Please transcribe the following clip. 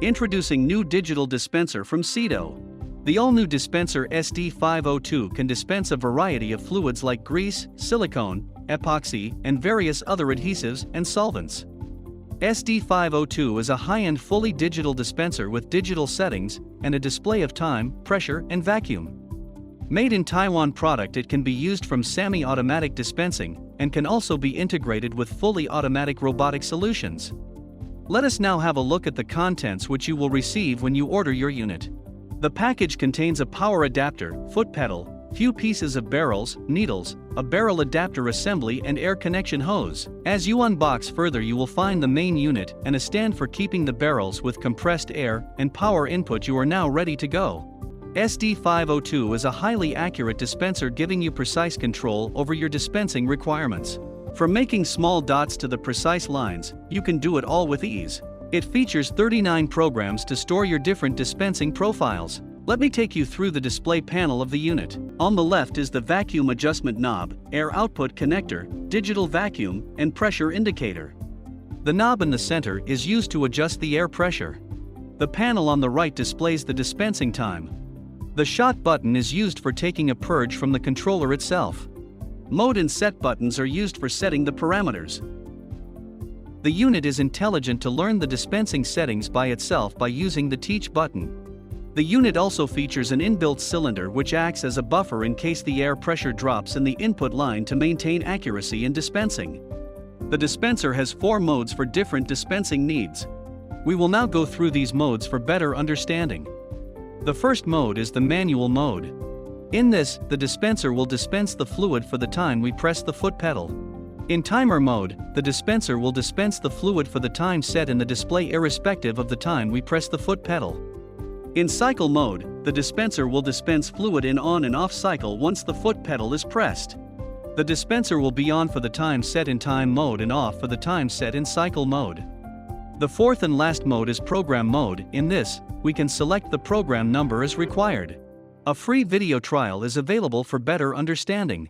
Introducing new digital dispenser from SEIDO. The all-new dispenser SD-502 can dispense a variety of fluids like grease, silicone, epoxy, and various other adhesives and solvents. SD-502 is a high-end fully digital dispenser with digital settings and a display of time, pressure, and vacuum. Made in Taiwan product, it can be used from semi-automatic dispensing and can also be integrated with fully automatic robotic solutions. Let us now have a look at the contents which you will receive when you order your unit. The package contains a power adapter, foot pedal, few pieces of barrels, needles, a barrel adapter assembly and air connection hose. As you unbox further, you will find the main unit and a stand for keeping the barrels with compressed air and power input. You are now ready to go. SD-502 is a highly accurate dispenser giving you precise control over your dispensing requirements. From making small dots to the precise lines, you can do it all with ease. It features 39 programs to store your different dispensing profiles. Let me take you through the display panel of the unit. On the left is the vacuum adjustment knob, air output connector, digital vacuum, and pressure indicator. The knob in the center is used to adjust the air pressure. The panel on the right displays the dispensing time. The shot button is used for taking a purge from the controller itself. Mode and set buttons are used for setting the parameters. The unit is intelligent to learn the dispensing settings by itself by using the Teach button. The unit also features an inbuilt cylinder which acts as a buffer in case the air pressure drops in the input line to maintain accuracy in dispensing. The dispenser has 4 modes for different dispensing needs. We will now go through these modes for better understanding. The first mode is the manual mode. In this, the dispenser will dispense the fluid for the time we press the foot pedal. In timer mode, the dispenser will dispense the fluid for the time set in the display irrespective of the time we press the foot pedal. In cycle mode, the dispenser will dispense fluid in on and off cycle once the foot pedal is pressed. The dispenser will be on for the time set in time mode and off for the time set in cycle mode. The fourth and last mode is program mode. In this, we can select the program number as required. A free video trial is available for better understanding.